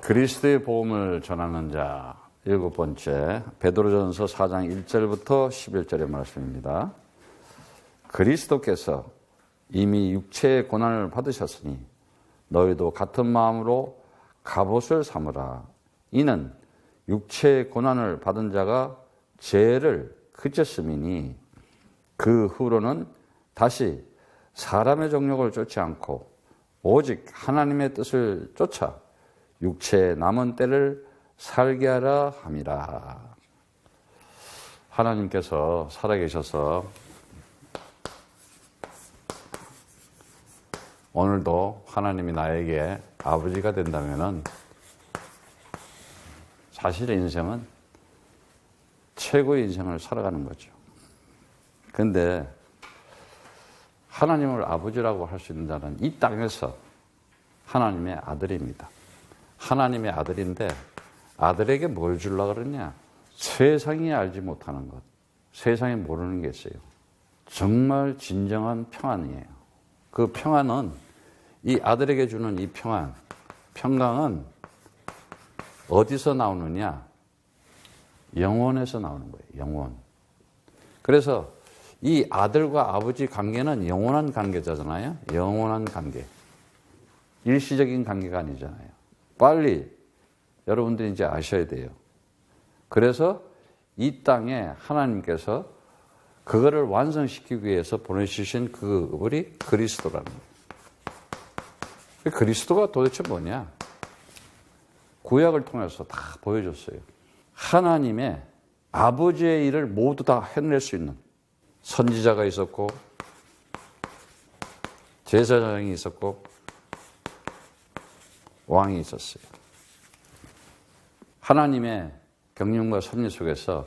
그리스도의 복음을 전하는 자, 7번째 베드로전서 4장 1절부터 11절의 말씀입니다. 그리스도께서 이미 육체의 고난을 받으셨으니 너희도 같은 마음으로 갑옷을 삼으라. 이는 육체의 고난을 받은 자가 죄를 그쳤음이니 그 후로는 다시 사람의 정욕을 쫓지 않고 오직 하나님의 뜻을 쫓아 육체의 남은 때를 살게 하라 함이라. 하나님께서 살아계셔서 오늘도 하나님이 나에게 아버지가 된다면은 사실 인생은 최고의 인생을 살아가는 거죠. 근데 하나님을 아버지라고 할 수 있는 자는 이 땅에서 하나님의 아들입니다. 하나님의 아들인데 아들에게 뭘 주려고 그러냐? 세상이 알지 못하는 것, 세상이 모르는 게 있어요. 정말 진정한 평안이에요. 그 평안은 이 아들에게 주는 이 평안, 평강은 어디서 나오느냐? 영원에서 나오는 거예요. 영원. 그래서 이 아들과 아버지 관계는 영원한 관계잖아요. 영원한 관계. 일시적인 관계가 아니잖아요. 빨리 여러분들이 이제 아셔야 돼요. 그래서 이 땅에 하나님께서 그거를 완성시키기 위해서 보내주신 그분이 그리스도라는 거예요. 그리스도가 도대체 뭐냐? 구약을 통해서 다 보여줬어요. 하나님의 아버지의 일을 모두 다 해낼 수 있는 선지자가 있었고 제사장이 있었고 왕이 있었어요. 하나님의 경륜과 섭리 속에서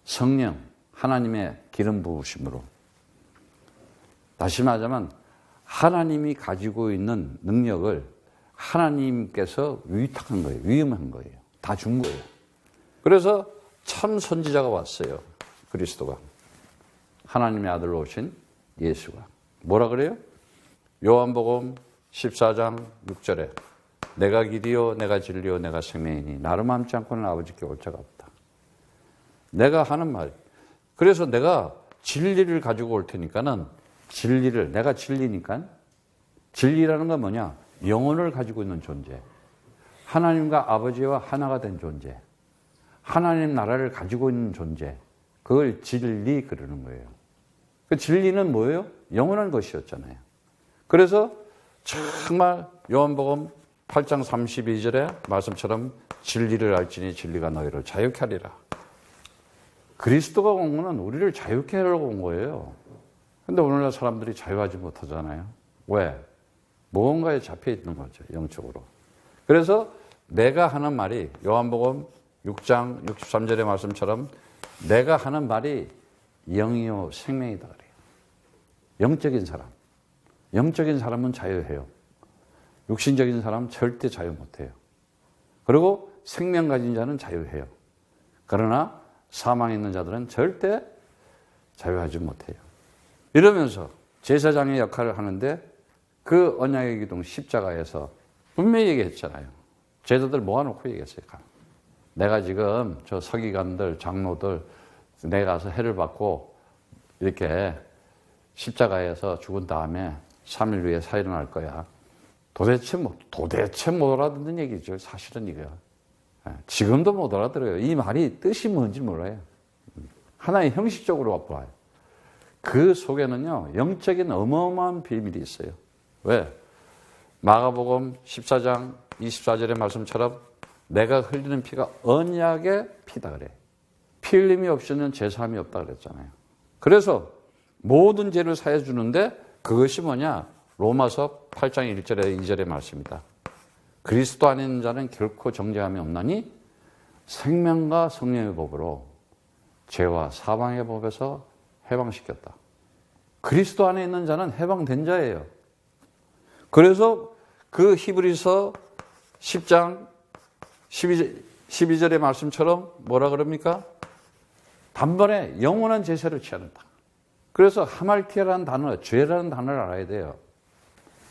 성령, 하나님의 기름 부으심으로, 다시 말하자면 하나님이 가지고 있는 능력을 하나님께서 위탁한 거예요. 위임한 거예요. 다 준 거예요. 그래서 참 선지자가 왔어요. 그리스도가. 하나님의 아들로 오신 예수가. 뭐라 그래요? 요한복음 14장 6절에 내가 길이요 내가 진리요 내가 생명이니 나를 맘지 않고는 아버지께 올 자가 없다. 내가 하는 말. 그래서 내가 진리를 가지고 올 테니까는 진리를, 내가 진리니까, 진리라는 건 뭐냐? 영혼을 가지고 있는 존재. 하나님과 아버지와 하나가 된 존재. 하나님 나라를 가지고 있는 존재. 그걸 진리 그러는 거예요. 그 진리는 뭐예요? 영원한 것이었잖아요. 그래서 정말 요한복음 8장 32절에 말씀처럼 진리를 알지니 진리가 너희를 자유케 하리라. 그리스도가 온 거는 우리를 자유케 하려고 온 거예요. 근데 오늘날 사람들이 자유하지 못하잖아요. 왜? 무언가에 잡혀 있는 거죠, 영적으로. 그래서 내가 하는 말이 요한복음 6장 63절의 말씀처럼 내가 하는 말이 영이요 생명이다 그래요. 영적인 사람. 영적인 사람은 자유해요. 육신적인 사람은 절대 자유 못해요. 그리고 생명 가진 자는 자유해요. 그러나 사망에 있는 자들은 절대 자유하지 못해요. 이러면서 제사장의 역할을 하는데 그 언약의 기둥 십자가에서 분명히 얘기했잖아요. 제자들 모아놓고 얘기했어요. 내가 지금 저 서기관들, 장로들 내가 가서 해를 받고 이렇게 십자가에서 죽은 다음에 3일 후에 살아날 거야. 도대체 못 알아듣는 얘기죠. 사실은 이거야. 지금도 못 알아들어요. 이 말이 뜻이 뭔지 몰라요. 하나의 형식적으로 봐요. 그 속에는요, 영적인 어마어마한 비밀이 있어요. 왜? 마가복음 14장 24절의 말씀처럼 내가 흘리는 피가 언약의 피다 그래. 피 흘림이 없이는 제사함이 없다 그랬잖아요. 그래서 모든 죄를 사해 주는데 그것이 뭐냐? 로마서 8장 1절에 2절의 말씀이다. 그리스도 안에 있는 자는 결코 정죄함이 없나니 생명과 성령의 법으로 죄와 사망의 법에서 해방시켰다. 그리스도 안에 있는 자는 해방된 자예요. 그래서 그 히브리서 10장 12절의 말씀처럼 뭐라 그럽니까? 단번에 영원한 제사를 취한다. 그래서 하말티아라는 단어, 죄라는 단어를 알아야 돼요.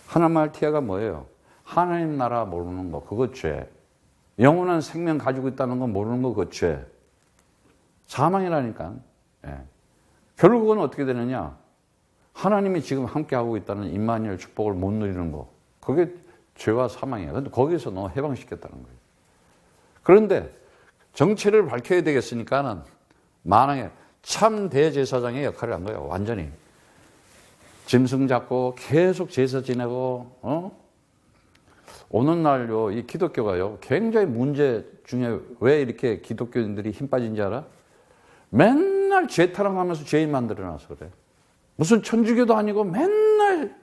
하나말티아가 뭐예요? 하나님 나라 모르는 거, 그거 죄. 영원한 생명 가지고 있다는 건 모르는 거 그 죄. 사망이라니까. 예. 결국은 어떻게 되느냐? 하나님이 지금 함께하고 있다는 임마누엘 축복을 못 누리는 거. 그게 죄와 사망이에요. 근데 거기서 너 해방시켰다는 거예요. 그런데 정체를 밝혀야 되겠으니까는 만왕에 참 대제사장의 역할을 한 거예요. 완전히. 짐승 잡고 계속 제사 지내고, 오늘날요, 이 기독교가요, 굉장히 문제 중에 왜 이렇게 기독교인들이 힘 빠진지 알아? 맨날 죄 타령하면서 죄인 만들어놔서 그래. 무슨 천주교도 아니고 맨날,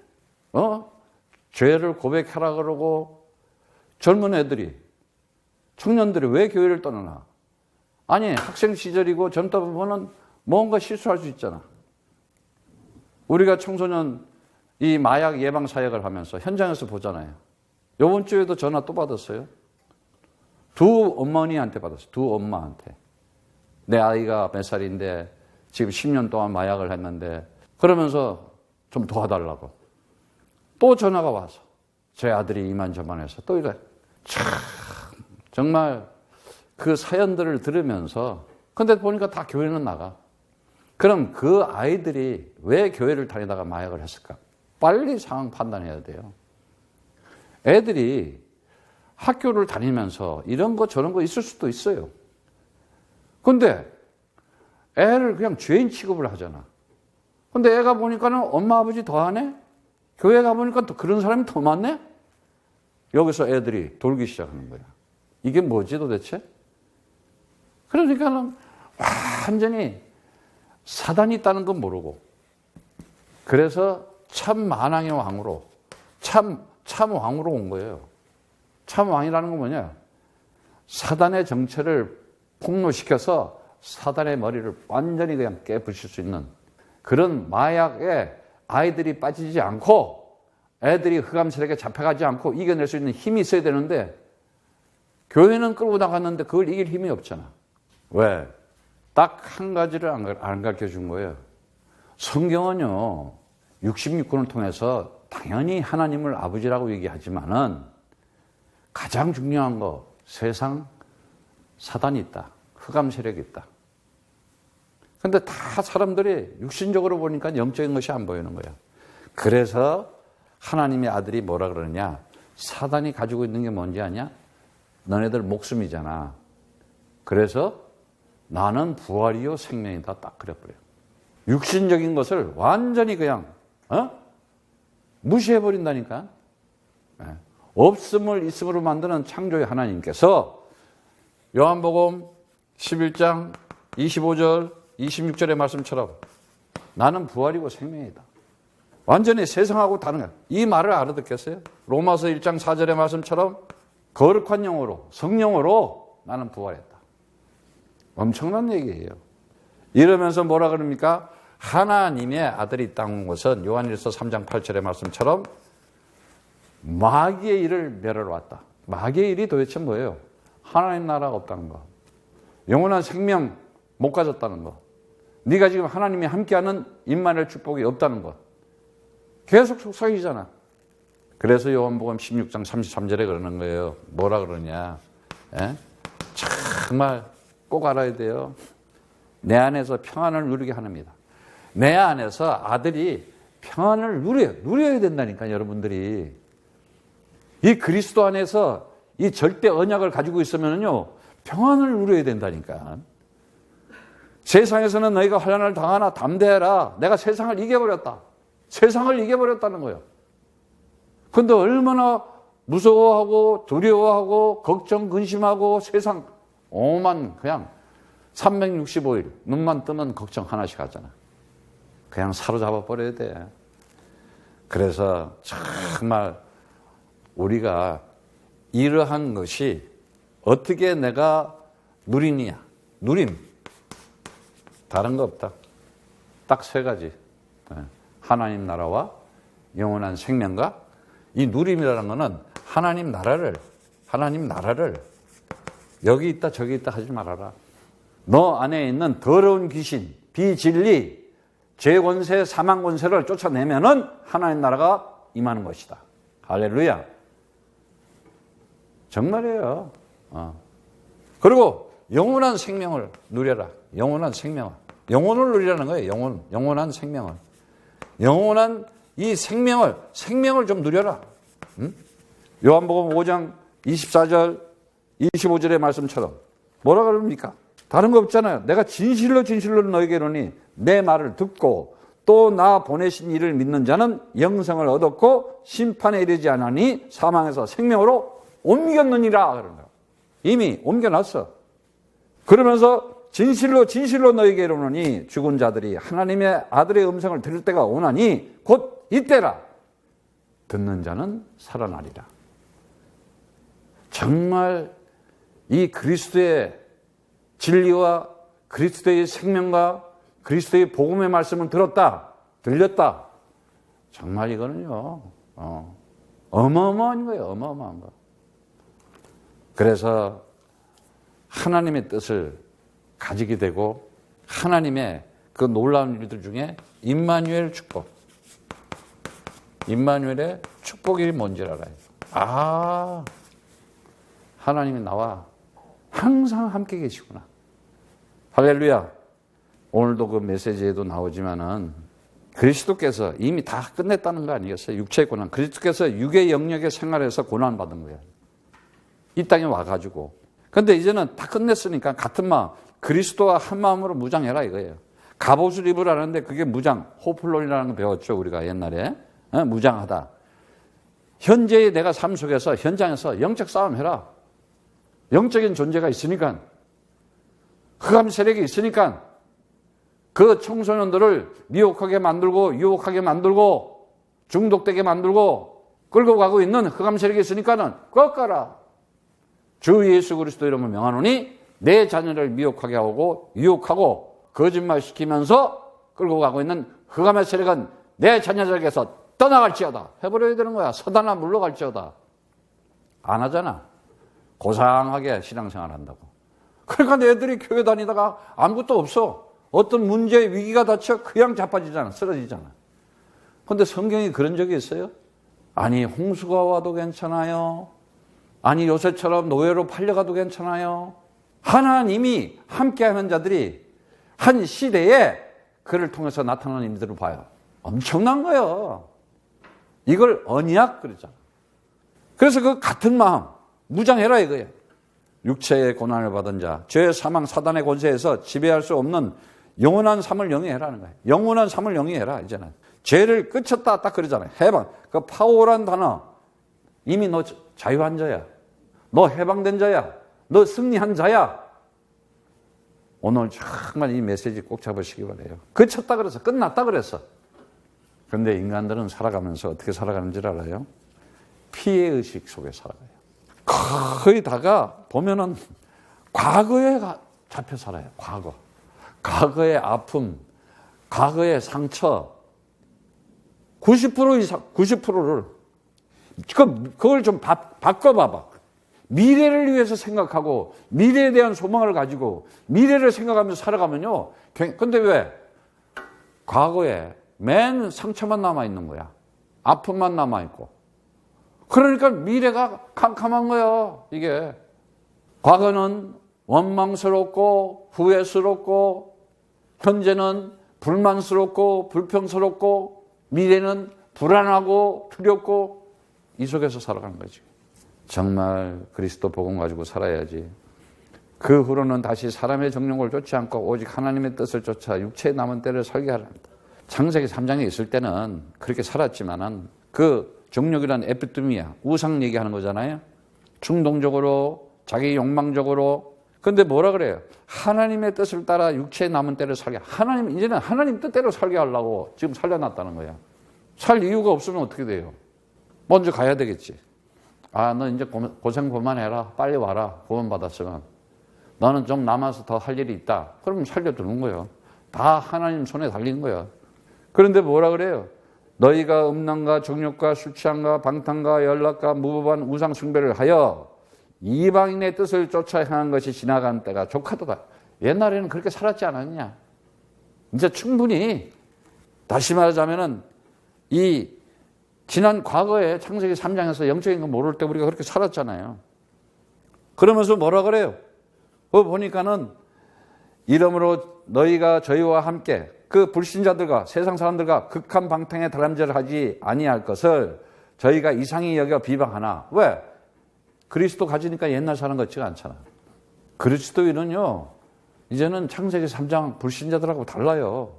죄를 고백하라 그러고, 젊은 애들이, 청년들이 왜 교회를 떠나나? 아니, 학생 시절이고 젊다 보면은 뭔가 실수할 수 있잖아. 우리가 청소년 이 마약 예방 사역을 하면서 현장에서 보잖아요. 이번 주에도 전화 또 받았어요. 두 어머니한테 받았어요. 두 엄마한테. 내 아이가 몇 살인데 지금 10년 동안 마약을 했는데 그러면서 좀 도와달라고. 또 전화가 와서 제 아들이 이만저만해서 또 이래. 참 정말 그 사연들을 들으면서 근데 보니까 다 교회는 나가. 그럼 그 아이들이 왜 교회를 다니다가 마약을 했을까? 빨리 상황 판단해야 돼요. 애들이 학교를 다니면서 이런 거 저런 거 있을 수도 있어요. 근데 애를 그냥 죄인 취급을 하잖아. 근데 애가 보니까는 엄마 아버지 더 하네? 교회 가보니까 또 그런 사람이 더 많네? 여기서 애들이 돌기 시작하는 거야. 이게 뭐지 도대체? 그러니까는 완전히 사단이 있다는 건 모르고 그래서 참 만왕의 왕으로 참 왕으로 온 거예요. 참 왕이라는 건 뭐냐? 사단의 정체를 폭로시켜서 사단의 머리를 완전히 그냥 깨부실 수 있는 그런 마약에 아이들이 빠지지 않고 애들이 흑암 세력에 잡혀가지 않고 이겨낼 수 있는 힘이 있어야 되는데 교회는 끌고 나갔는데 그걸 이길 힘이 없잖아. 왜? 딱 한 가지를 안 가르쳐 준 거예요. 성경은요, 66권을 통해서 당연히 하나님을 아버지라고 얘기하지만은 가장 중요한 거, 세상 사단이 있다. 흑암 세력이 있다. 근데 다 사람들이 육신적으로 보니까 영적인 것이 안 보이는 거야. 그래서 하나님의 아들이 뭐라 그러느냐? 사단이 가지고 있는 게 뭔지 아냐? 너네들 목숨이잖아. 그래서 나는 부활이요 생명이다. 딱 그래버려요. 육신적인 것을 완전히 그냥 무시해버린다니까. 없음을 있음으로 만드는 창조의 하나님께서 요한복음 11장 25절 26절의 말씀처럼 나는 부활이고 생명이다. 완전히 세상하고 다른 거야. 이 말을 알아듣겠어요? 로마서 1장 4절의 말씀처럼 거룩한 영으로 성령으로 나는 부활했다. 엄청난 얘기예요. 이러면서 뭐라 그럽니까? 하나님의 아들이 있다는 것은 요한일서 3장 8절의 말씀처럼 마귀의 일을 멸하러 왔다. 마귀의 일이 도대체 뭐예요? 하나님 나라가 없다는 거. 영원한 생명 못 가졌다는 거. 네가 지금 하나님이 함께하는 임마누엘 축복이 없다는 거. 계속 속삭이잖아. 그래서 요한복음 16장 33절에 그러는 거예요. 뭐라 그러냐. 정말 꼭 알아야 돼요. 내 안에서 평안을 누리게 하랍니다. 내 안에서 아들이 평안을 누려야 된다니까 여러분들이. 이 그리스도 안에서 이 절대 언약을 가지고 있으면요 평안을 누려야 된다니까. 세상에서는 너희가 환난을 당하나 담대해라. 내가 세상을 이겨버렸다. 세상을 이겨버렸다는 거예요. 근데 얼마나 무서워하고 두려워하고 걱정 근심하고 세상 오만 그냥 365일 눈만 뜨면 걱정 하나씩 하잖아. 그냥 사로잡아 버려야 돼. 그래서 정말 우리가 이러한 것이 어떻게 내가 누리느냐. 누림. 다른 거 없다. 딱 세 가지. 하나님 나라와 영원한 생명과 이 누림이라는 거는 하나님 나라를 여기 있다 저기 있다 하지 말아라. 너 안에 있는 더러운 귀신, 비진리, 죄권세, 사망권세를 쫓아내면은 하나님 나라가 임하는 것이다. 할렐루야. 정말이에요. 그리고 영원한 생명을 누려라. 영원한 생명을. 영혼을 누리라는 거예요. 영원한 생명을. 영원한 이 생명을 좀 누려라. 요한복음 5장 24절, 25절의 말씀처럼 뭐라 그럽니까? 다른 거 없잖아요. 내가 진실로 너에게 이르노니 내 말을 듣고 또 나 보내신 이를 믿는 자는 영생을 얻었고 심판에 이르지 않으니 사망에서 생명으로 옮겼느니라. 그런 거예요. 이미 옮겨놨어. 그러면서 진실로 너에게 이르노니 죽은 자들이 하나님의 아들의 음성을 들을 때가 오나니 곧 이때라. 듣는 자는 살아나리라. 정말 이 그리스도의 진리와 그리스도의 생명과 그리스도의 복음의 말씀을 들렸다. 정말 이거는요, 어마어마한 거예요. 어마어마한 거. 그래서 하나님의 뜻을 가지게 되고 하나님의 그 놀라운 일들 중에 임마누엘 축복. 임마누엘의 축복이 뭔지 알아요. 하나님이 나와 항상 함께 계시구나. 할렐루야. 오늘도 그 메시지에도 나오지만은 그리스도께서 이미 다 끝냈다는 거 아니겠어요? 육체의 고난. 그리스도께서 육의 영역에 생활해서 고난받은 거예요. 이 땅에 와가지고. 근데 이제는 다 끝냈으니까 같은 마음, 그리스도와 한 마음으로 무장해라 이거예요. 갑옷을 입으라는데 그게 무장, 호플론이라는 거 배웠죠, 우리가 옛날에. 무장하다. 현재의 내가 삶 속에서, 현장에서 영적 싸움 해라. 영적인 존재가 있으니까, 흑암 세력이 있으니까 그 청소년들을 미혹하게 만들고 유혹하게 만들고 중독되게 만들고 끌고 가고 있는 흑암 세력이 있으니까는 꺾어라. 주 예수 그리스도 이름을 명하노니 내 자녀를 미혹하게 하고 유혹하고 거짓말시키면서 끌고 가고 있는 흑암의 세력은 내 자녀들에게서 떠나갈지어다. 해버려야 되는 거야. 서다나 물러갈지어다. 안 하잖아. 고상하게 신앙생활 한다고. 그러니까 애들이 교회 다니다가 아무것도 없어. 어떤 문제에 위기가 닥쳐 그냥 자빠지잖아. 쓰러지잖아. 그런데 성경이 그런 적이 있어요? 아니 홍수가 와도 괜찮아요. 아니 요새처럼 노예로 팔려가도 괜찮아요. 하나님이 함께하는 자들이 한 시대에 그를 통해서 나타나는 임들을 봐요. 엄청난 거예요. 이걸 언약 그러잖아. 그래서 그 같은 마음 무장해라 이거예요. 육체의 고난을 받은 자, 죄의 사망 사단의 권세에서 지배할 수 없는 영원한 삶을 영위해라는 거예요. 영원한 삶을 영위해라 이제는. 죄를 끝쳤다 딱 그러잖아요. 해방. 그 파워란 단어 이미 너 자유한 자야. 너 해방된 자야. 너 승리한 자야. 오늘 정말 이 메시지 꼭 잡으시기 바라요. 그쳤다 그래서 끝났다 그랬어. 그런데 인간들은 살아가면서 어떻게 살아가는지 알아요? 피해의식 속에 살아가요. 거의 다가 보면은 과거에 잡혀 살아요. 과거의 아픔, 과거의 상처 90% 이상, 90%를 그걸 좀 바꿔봐봐. 미래를 위해서 생각하고 미래에 대한 소망을 가지고 미래를 생각하면서 살아가면요. 근데 왜? 과거에 맨 상처만 남아있는 거야. 아픔만 남아있고. 그러니까 미래가 캄캄한 거야, 이게. 과거는 원망스럽고 후회스럽고 현재는 불만스럽고 불평스럽고 미래는 불안하고 두렵고 이 속에서 살아가는 거지. 정말 그리스도 복음 가지고 살아야지. 그 후로는 다시 사람의 정욕을 쫓지 않고 오직 하나님의 뜻을 쫓아 육체의 남은 때를 살게 하랍니다. 창세기 3장에 있을 때는 그렇게 살았지만은 그 정욕이란 에피토미야, 우상 얘기하는 거잖아요. 충동적으로, 자기 욕망적으로. 근데 뭐라 그래요? 하나님의 뜻을 따라 육체의 남은 때를 살게. 이제는 하나님 뜻대로 살게 하려고 지금 살려놨다는 거야. 살 이유가 없으면 어떻게 돼요? 먼저 가야 되겠지. 너 이제 고생 그만해라. 빨리 와라. 구원 받았으면. 너는 좀 남아서 더 할 일이 있다. 그러면 살려두는 거예요. 다 하나님 손에 달린 거야. 그런데 뭐라 그래요? 너희가 음란과 정욕과 술 취함과 방탕과 연락과 무법한 우상 숭배를 하여 이방인의 뜻을 쫓아 행한 것이 지나간 때가 족하도다. 옛날에는 그렇게 살았지 않았냐? 이제 충분히 다시 말하자면은 이 지난 과거에 창세기 3장에서 영적인 거 모를 때 우리가 그렇게 살았잖아요. 그러면서 뭐라 그래요? 보니까는 이러므로 너희가 저희와 함께 그 불신자들과 세상 사람들과 극한 방탕에 다람질하지 아니할 것을 저희가 이상히 여겨 비방하나. 왜? 그리스도 가지니까 옛날 사람 같지가 않잖아. 그리스도인은요, 이제는 창세기 3장 불신자들하고 달라요.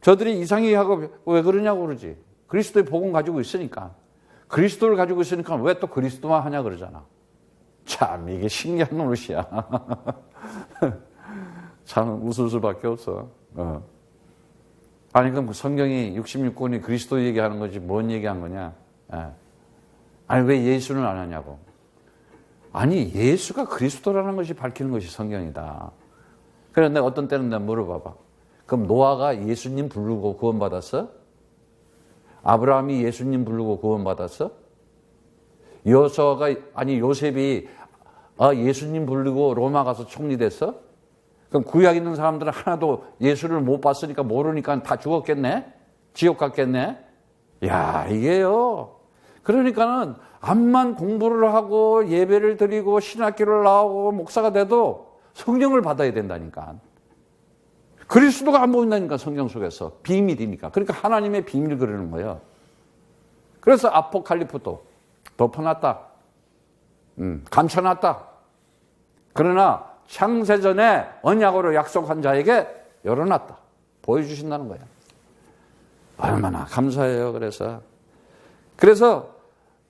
저들이 이상히 하고 왜 그러냐고 그러지. 그리스도의 복음 가지고 있으니까. 그리스도를 가지고 있으니까 왜 또 그리스도만 하냐 그러잖아. 참 이게 신기한 노릇이야. 참 웃을 수밖에 없어. 아니 그럼 성경이 66권이 그리스도 얘기하는 거지 뭔 얘기한 거냐. 아니 왜 예수는 안 하냐고. 아니 예수가 그리스도라는 것이 밝히는 것이 성경이다. 그런데 어떤 때는 내가 물어봐봐. 그럼 노아가 예수님 부르고 구원받았어? 아브라함이 예수님 부르고 구원받았어? 요셉이 예수님 부르고 로마 가서 총리됐어? 그럼 구약 있는 사람들은 하나도 예수를 못 봤으니까 모르니까 다 죽었겠네? 지옥 갔겠네? 야, 이게요. 그러니까는 암만 공부를 하고 예배를 드리고 신학교를 나오고 목사가 돼도 성령을 받아야 된다니까. 그리스도가 안 보인다니까 성경 속에서. 비밀이니까. 그러니까 하나님의 비밀 그러는 거예요. 그래서 아포칼리프도 덮어놨다. 감춰놨다. 그러나 창세전에 언약으로 약속한 자에게 열어놨다. 보여주신다는 거예요. 얼마나 감사해요. 그래서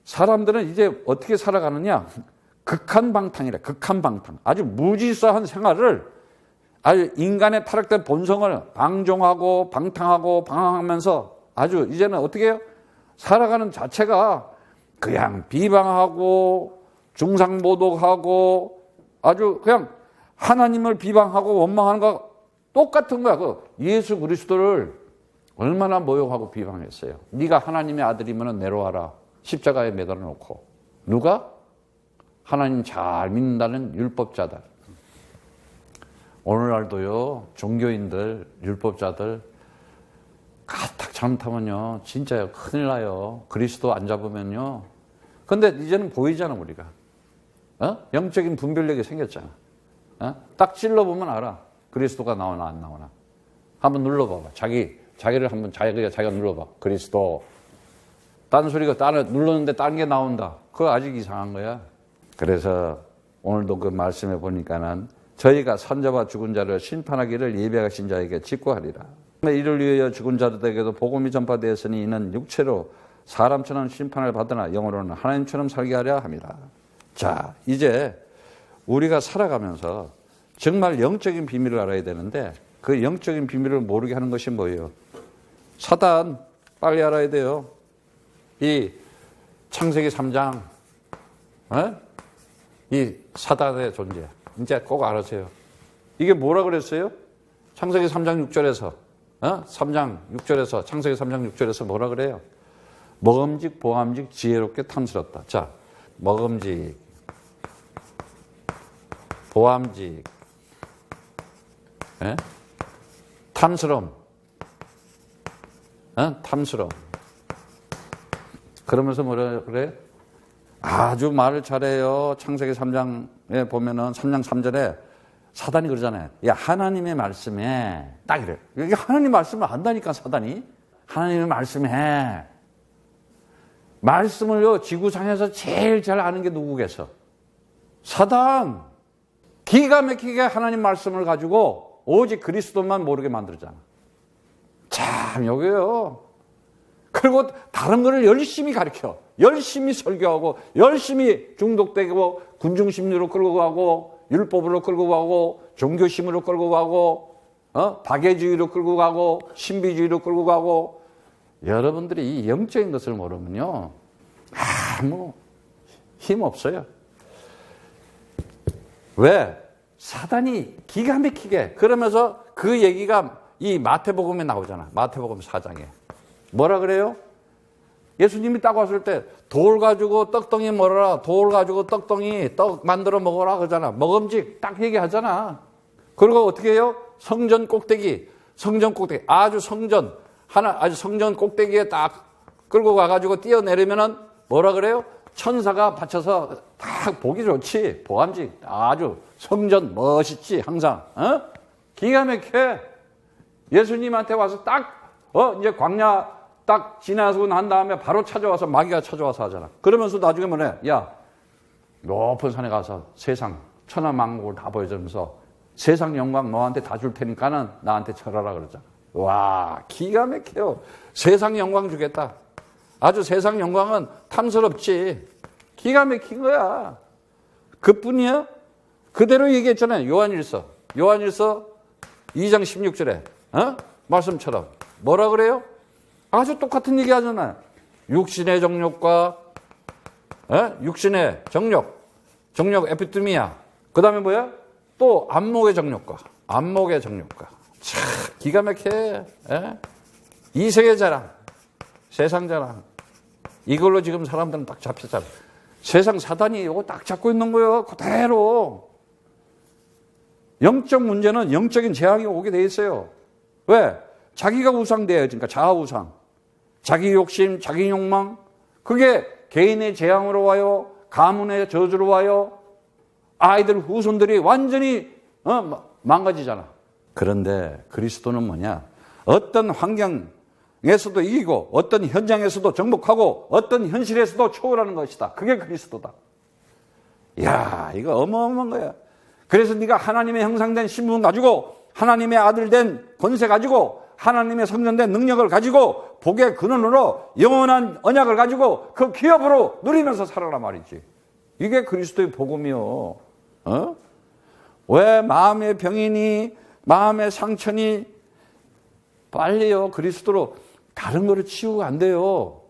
사람들은 이제 어떻게 살아가느냐. 극한 방탕이래. 극한 방탕. 아주 무질서한 생활을 아주 인간의 타락된 본성을 방종하고 방탕하고 방황하면서 아주 이제는 어떻게 해요? 살아가는 자체가 그냥 비방하고 중상모독하고 아주 그냥 하나님을 비방하고 원망하는 거 똑같은 거야. 그 예수 그리스도를 얼마나 모욕하고 비방했어요. 네가 하나님의 아들이면 내려와라. 십자가에 매달아 놓고. 누가? 하나님 잘 믿는다는 율법자들. 오늘날도요, 종교인들, 율법자들 가딱 잘못하면요, 진짜요, 큰일 나요. 그리스도 안 잡으면요. 근데 이제는 보이잖아, 우리가. 영적인 분별력이 생겼잖아. 딱 찔러보면 알아. 그리스도가 나오나 안 나오나. 한번 눌러봐봐. 자기를 한번 자기가 눌러봐. 그리스도. 딴 소리가 눌렀는데 딴 게 나온다. 그거 아직 이상한 거야. 그래서 오늘도 그 말씀해 보니까는 저희가 산자와 죽은 자를 심판하기를 예배하신 자에게 직구하리라. 이를 위하여 죽은 자들에게도 복음이 전파되었으니 이는 육체로 사람처럼 심판을 받으나 영으로는 하나님처럼 살게 하려 함이라. 자, 이제 우리가 살아가면서 정말 영적인 비밀을 알아야 되는데 그 영적인 비밀을 모르게 하는 것이 뭐예요? 사단 빨리 알아야 돼요. 이 창세기 3장 이 사단의 존재 이제 꼭 알아세요. 이게 뭐라 그랬어요? 창세기 3장 6절에서 3장 6절에서 창세기 3장 6절에서 뭐라 그래요? 먹음직 보암직 지혜롭게 탐스럽다. 자, 먹음직 보암직 탐스러움 탐스러움. 그러면서 뭐라 그래? 아주 말을 잘해요. 창세기 3장에 보면은 3장 3절에 사단이 그러잖아요. 야, 하나님의 말씀에 딱 이래. 이게 하나님 말씀을 안다니까 사단이. 하나님의 말씀에 말씀을요 지구상에서 제일 잘 아는 게 누구겠어? 사단. 기가 막히게 하나님 말씀을 가지고 오직 그리스도만 모르게 만들잖아. 참 여기요. 그리고 다른 거를 열심히 가르쳐. 열심히 설교하고 열심히 중독되고 군중심리로 끌고 가고 율법으로 끌고 가고 종교심으로 끌고 가고 박애주의로 끌고 가고 신비주의로 끌고 가고. 여러분들이 이 영적인 것을 모르면요 힘 없어요. 왜? 사단이 기가 막히게. 그러면서 그 얘기가 이 마태복음에 나오잖아. 마태복음 4장에 뭐라 그래요? 예수님이 딱 왔을 때 돌 가지고 떡덩이 먹어라. 돌 가지고 떡덩이 떡 만들어 먹어라 그러잖아. 먹음직 딱 얘기하잖아. 그리고 어떻게 해요? 성전 꼭대기 아주 성전 꼭대기에 딱 끌고 가가지고 뛰어내리면은 뭐라 그래요? 천사가 받쳐서 딱 보기 좋지. 보암직 아주 성전 멋있지 항상. 기가 막혀. 예수님한테 와서 딱 이제 광야 딱 지나고 난 다음에 바로 찾아와서 마귀가 찾아와서 하잖아. 그러면서 나중에 뭐래? 야, 높은 산에 가서 세상 천하만국을 다 보여주면서 세상 영광 너한테 다 줄 테니까는 나한테 절하라 그러잖아. 와, 기가 막혀요. 세상 영광 주겠다. 아주 세상 영광은 탐스럽지. 기가 막힌 거야. 그뿐이야? 그대로 얘기했잖아요. 요한일서 2장 16절에 말씀처럼 뭐라 그래요? 아주 똑같은 얘기 하잖아요. 육신의 정욕과 육신의 정욕 에피투미아. 그 다음에 뭐야? 또 안목의 정욕과 참 기가 막혀. 이세계 자랑, 세상 자랑. 이걸로 지금 사람들은 딱 잡혔잖아. 세상 사단이 이거 딱 잡고 있는 거예요. 그대로. 영적 문제는 영적인 재앙이 오게 돼 있어요. 왜? 자기가 우상돼요. 그러니까 자아 우상. 자기 욕심, 자기 욕망. 그게 개인의 재앙으로 와요. 가문의 저주로 와요. 아이들 후손들이 완전히 망가지잖아. 그런데 그리스도는 뭐냐? 어떤 환경에서도 이기고 어떤 현장에서도 정복하고 어떤 현실에서도 초월하는 것이다. 그게 그리스도다. 이야, 이거 어마어마한 거야. 그래서 네가 하나님의 형상된 신분 가지고 하나님의 아들 된 권세 가지고 하나님의 성전된 능력을 가지고 복의 근원으로 영원한 언약을 가지고 그 기업으로 누리면서 살아라 말이지. 이게 그리스도의 복음이요. 왜 마음의 병이니 마음의 상처니 빨리요 그리스도로 다른 거를 치유가 안 돼요.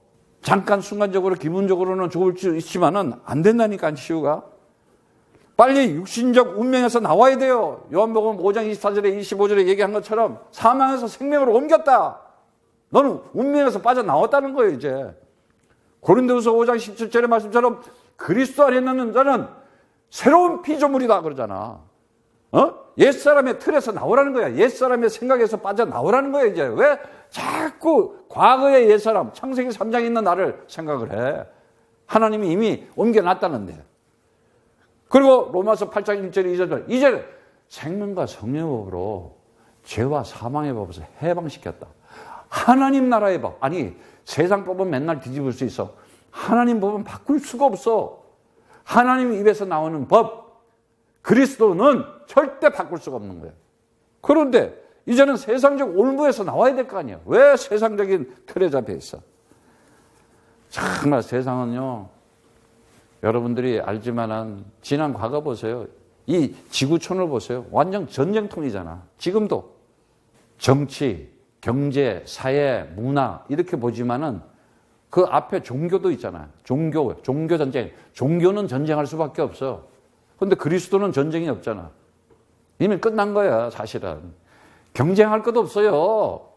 잠깐 순간적으로 기분적으로는 좋을 수 있지만은 안 된다니까 치유가. 빨리 육신적 운명에서 나와야 돼요. 요한복음 5장 24절에 25절에 얘기한 것처럼 사망에서 생명으로 옮겼다. 너는 운명에서 빠져나왔다는 거예요 이제. 고린도후서 5장 17절의 말씀처럼 그리스도 안에 있는 자는 새로운 피조물이다 그러잖아. 옛사람의 틀에서 나오라는 거야. 옛사람의 생각에서 빠져나오라는 거야 이제. 왜 자꾸 과거의 옛사람 창세기 3장에 있는 나를 생각을 해. 하나님이 이미 옮겨놨다는데. 그리고 로마서 8장 1절 2절 이제 생명과 성령의 법으로 죄와 사망의 법에서 해방시켰다. 하나님 나라의 법. 아니 세상 법은 맨날 뒤집을 수 있어. 하나님 법은 바꿀 수가 없어. 하나님 입에서 나오는 법 그리스도는 절대 바꿀 수가 없는 거예요. 그런데 이제는 세상적 올무에서 나와야 될 거 아니에요. 왜 세상적인 틀에 잡혀 있어? 정말 세상은요, 여러분들이 알지만은 지난 과거 보세요. 이 지구촌을 보세요. 완전 전쟁통이잖아. 지금도 정치, 경제, 사회, 문화 이렇게 보지만은 그 앞에 종교도 있잖아요. 종교 전쟁. 종교는 전쟁할 수밖에 없어. 그런데 그리스도는 전쟁이 없잖아. 이미 끝난 거야, 사실은. 경쟁할 것도 없어요.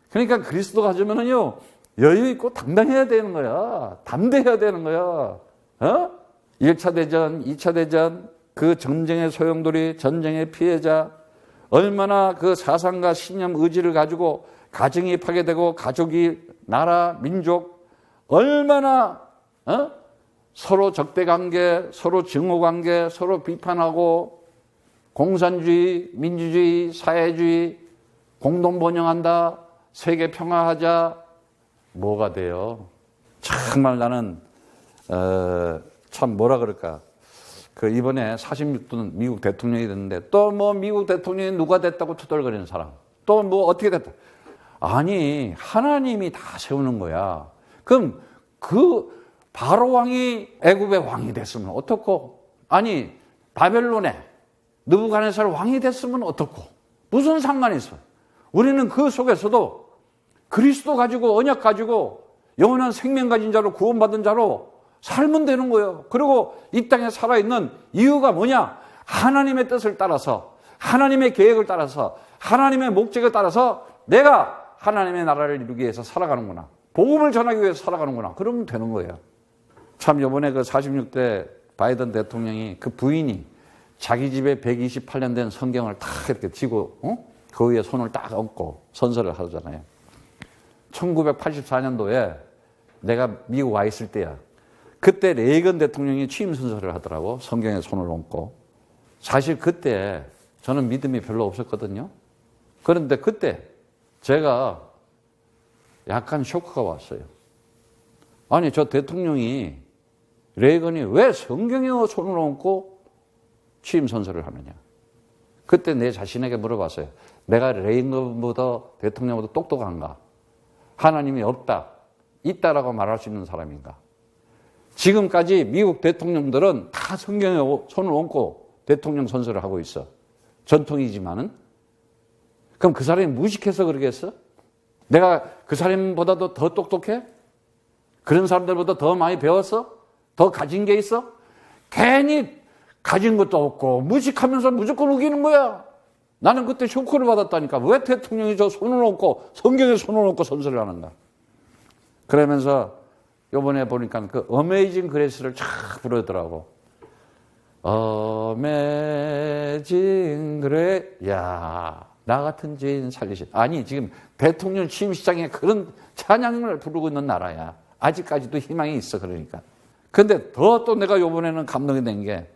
그러니까 그리스도 가지면은요, 여유 있고 당당해야 되는 거야. 담대해야 되는 거야. 1차 대전, 2차 대전, 그 전쟁의 소용돌이, 전쟁의 피해자, 얼마나 그 사상과 신념, 의지를 가지고 가정이 파괴되고 가족이, 나라, 민족, 얼마나 서로 적대관계, 서로 증오관계, 서로 비판하고 공산주의, 민주주의, 사회주의, 공동번영한다, 세계 평화하자, 뭐가 돼요? 정말 나는 참 뭐라 그럴까. 그 이번에 46도 미국 대통령이 됐는데 또 뭐 미국 대통령이 누가 됐다고 투덜거리는 사람. 또 뭐 어떻게 됐다. 아니 하나님이 다 세우는 거야. 그럼 그 바로 왕이 애굽의 왕이 됐으면 어떻고? 아니 바벨론에 느부갓네살 왕이 됐으면 어떻고? 무슨 상관이 있어? 우리는 그 속에서도 그리스도 가지고 언약 가지고 영원한 생명 가진 자로 구원받은 자로 살면 되는 거예요. 그리고 이 땅에 살아있는 이유가 뭐냐? 하나님의 뜻을 따라서, 하나님의 계획을 따라서, 하나님의 목적을 따라서 내가 하나님의 나라를 이루기 위해서 살아가는구나. 복음을 전하기 위해서 살아가는구나. 그러면 되는 거예요. 참 이번에 그 46대 바이든 대통령이 그 부인이 자기 집에 128년 된 성경을 딱 이렇게 쥐고 그 위에 손을 딱 얹고 선서를 하잖아요. 1984년도에 내가 미국 와 있을 때야. 그때 레이건 대통령이 취임 선서를 하더라고. 성경에 손을 얹고. 사실 그때 저는 믿음이 별로 없었거든요. 그런데 그때 제가 약간 쇼크가 왔어요. 아니, 저 대통령이, 레이건이 왜 성경에 손을 얹고 취임 선서를 하느냐. 그때 내 자신에게 물어봤어요. 내가 레이건보다 대통령보다 똑똑한가? 하나님이 없다, 있다라고 말할 수 있는 사람인가? 지금까지 미국 대통령들은 다 성경에 손을 얹고 대통령 선서를 하고 있어. 전통이지만은. 그럼 그 사람이 무식해서 그러겠어? 내가 그 사람보다도 더 똑똑해? 그런 사람들보다 더 많이 배웠어? 더 가진 게 있어? 괜히 가진 것도 없고 무식하면서 무조건 우기는 거야. 나는 그때 쇼크를 받았다니까. 왜 대통령이 저 손을 얹고 성경에 손을 얹고 선서를 하는가. 그러면서 요번에 보니까 그 어메이징 그레이스를 쫙 부르더라고. 어메이징 그레이스. 야, 나 같은 죄인 살리신. 아니, 지금 대통령 취임 시장에 그런 찬양을 부르고 있는 나라야. 아직까지도 희망이 있어. 그러니까. 근데 더 또 내가 요번에는 감동이 된 게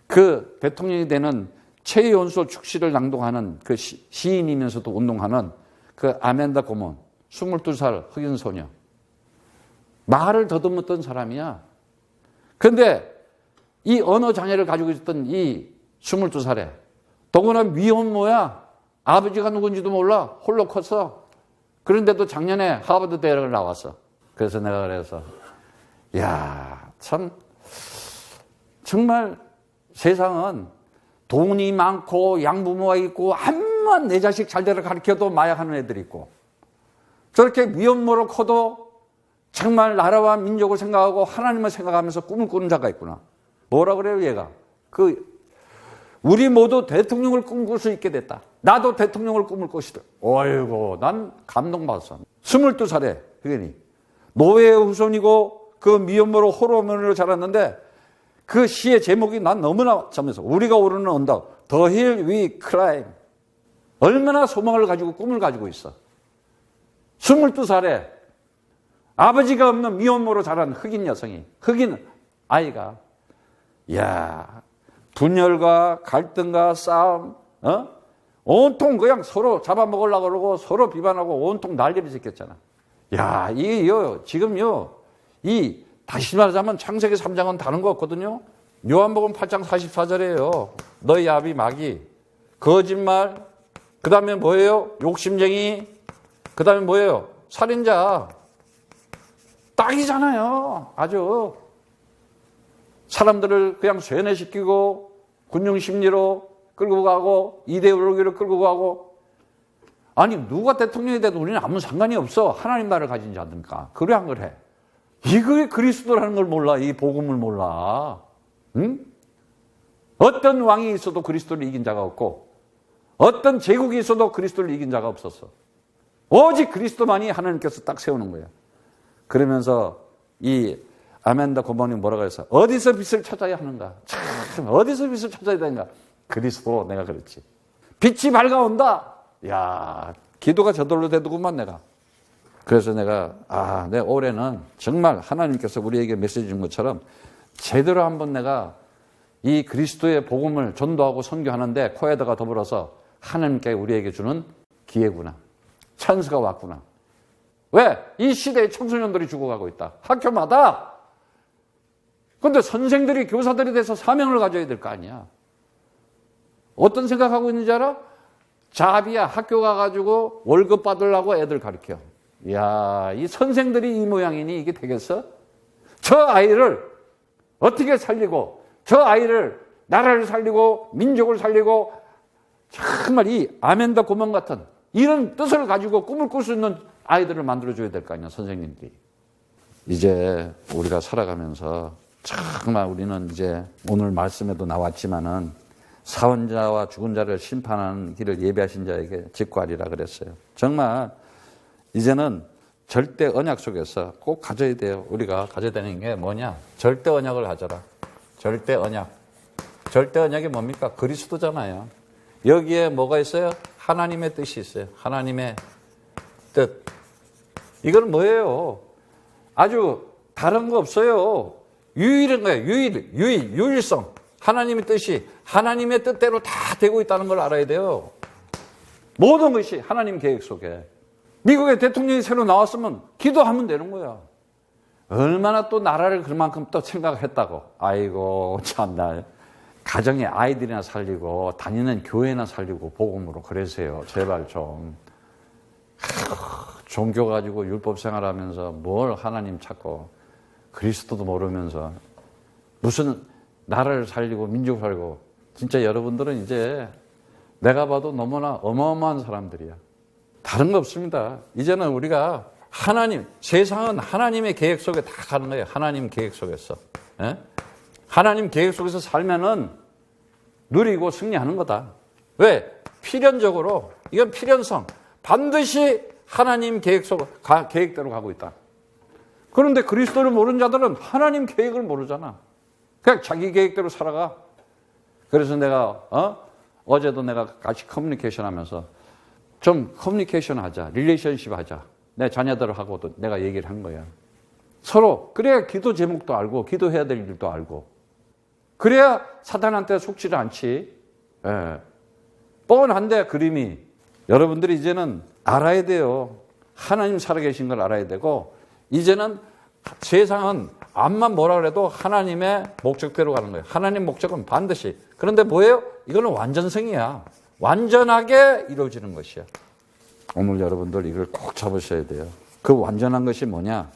그 대통령이 되는 최연소 축시를 낭독하는 그 시인이면서도 운동하는 그 아멘다 고먼, 22살 흑인 소녀. 말을 더듬었던 사람이야. 근데 이 언어 장애를 가지고 있었던 이 22살에 더구나 미혼모야. 아버지가 누군지도 몰라. 홀로 컸어. 그런데도 작년에 하버드 대학을 나왔어. 그래서 내가 그래서 야, 참 정말 세상은 돈이 많고 양부모가 있고 암만 내 자식 잘대로 가르쳐도 마약하는 애들이 있고 저렇게 미혼모로 커도 정말 나라와 민족을 생각하고 하나님을 생각하면서 꿈을 꾸는 자가 있구나. 뭐라 그래요 얘가? 우리 모두 대통령을 꿈꿀 수 있게 됐다. 나도 대통령을 꿈을 꿨시다. 어이구, 난 감동받았어. 22살에 그러니 노예의 후손이고 그 미혼모로 호르몬으로 자랐는데 그 시의 제목이 난 너무나 참면서 우리가 오르는 언덕 The Hill We Climb. 얼마나 소망을 가지고 꿈을 가지고 있어. 22살에 아버지가 없는 미혼모로 자란 흑인 여성이, 흑인 아이가, 야, 분열과 갈등과 싸움, 온통 그냥 서로 잡아먹으려고 그러고 서로 비판하고 온통 난리를 짓겠잖아. 야, 지금요, 다시 말하자면 창세기 3장은 다른 거 없거든요. 요한복음 8장 44절이에요. 너희 아비 마귀, 거짓말, 그 다음에 뭐예요? 욕심쟁이, 그 다음에 뭐예요? 살인자. 딱이잖아요. 아주. 사람들을 그냥 쇠뇌시키고 군중심리로 끌고 가고 이데올로기로 끌고 가고. 아니, 누가 대통령이 돼도 우리는 아무 상관이 없어. 하나님 나라를 가진 자니까. 그래 안 그래? 이거에 그리스도라는 걸 몰라. 이 복음을 몰라. 응? 어떤 왕이 있어도 그리스도를 이긴 자가 없고 어떤 제국이 있어도 그리스도를 이긴 자가 없었어. 오직 그리스도만이 하나님께서 딱 세우는 거야. 그러면서 이 아멘다 고모니 뭐라고 해서 어디서 빛을 찾아야 하는가? 참, 어디서 빛을 찾아야 되는가? 그리스도. 내가 그랬지. 빛이 밝아온다. 야, 기도가 저절로 되더구만 내가. 그래서 내가 내 올해는 정말 하나님께서 우리에게 메시지 준 것처럼 제대로 한번 내가 이 그리스도의 복음을 전도하고 선교하는데 코에다가 더불어서 하나님께 우리에게 주는 기회구나. 찬스가 왔구나. 왜? 이 시대에 청소년들이 죽어가고 있다. 학교마다. 그런데 선생들이 교사들이 돼서 사명을 가져야 될 거 아니야. 어떤 생각하고 있는지 알아? 자비야. 학교 가가지고 월급 받으려고 애들 가르쳐. 이야, 이 선생들이 이 모양이니 이게 되겠어? 저 아이를 어떻게 살리고 저 아이를 나라를 살리고 민족을 살리고 정말 이 아멘다 고먼 같은 이런 뜻을 가지고 꿈을 꿀 수 있는 아이들을 만들어줘야 될 거 아니야, 선생님들이. 이제 우리가 살아가면서 정말 우리는 이제 오늘 말씀에도 나왔지만은 사원자와 죽은 자를 심판하는 길을 예비하신 자에게 직구하리라 그랬어요. 정말 이제는 절대 언약 속에서 꼭 가져야 돼요. 우리가 가져야 되는 게 뭐냐? 절대 언약을 가져라. 절대 언약. 절대 언약이 뭡니까? 그리스도잖아요. 여기에 뭐가 있어요? 하나님의 뜻이 있어요. 하나님의 뜻. 이건 뭐예요? 아주 다른 거 없어요. 유일한 거예요. 유일성. 하나님의 뜻이 하나님의 뜻대로 다 되고 있다는 걸 알아야 돼요. 모든 것이 하나님 계획 속에. 미국의 대통령이 새로 나왔으면 기도하면 되는 거야. 얼마나 또 나라를 그만큼 또 생각했다고. 아이고 참나. 가정에 아이들이나 살리고 다니는 교회나 살리고 복음으로 그러세요. 제발 좀. 종교 가지고 율법 생활하면서 뭘 하나님 찾고 그리스도도 모르면서 무슨 나라를 살리고 민족을 살고. 진짜 여러분들은 이제 내가 봐도 너무나 어마어마한 사람들이야. 다른 거 없습니다. 이제는 우리가 세상은 하나님의 계획 속에 다 가는 거예요. 하나님 계획 속에서. 예? 하나님 계획 속에서 살면은 누리고 승리하는 거다. 왜? 필연적으로, 이건 필연성. 반드시 하나님 계획대로 가고 있다. 그런데 그리스도를 모르는 자들은 하나님 계획을 모르잖아. 그냥 자기 계획대로 살아가. 그래서 내가, 어제도 내가 같이 커뮤니케이션 하면서 좀 커뮤니케이션 하자. 릴레이션십 하자. 내 자녀들하고도 내가 얘기를 한 거야. 서로. 그래야 기도 제목도 알고, 기도해야 될 일도 알고. 그래야 사단한테 속지를 않지. 예. 뻔한데 그림이. 여러분들이 이제는 알아야 돼요. 하나님 살아계신 걸 알아야 되고, 이제는 세상은 암만 뭐라 그래도 하나님의 목적대로 가는 거예요. 하나님 목적은 반드시. 그런데 뭐예요? 이거는 완전성이야. 완전하게 이루어지는 것이야. 오늘 여러분들 이걸 꼭 잡으셔야 돼요. 그 완전한 것이 뭐냐?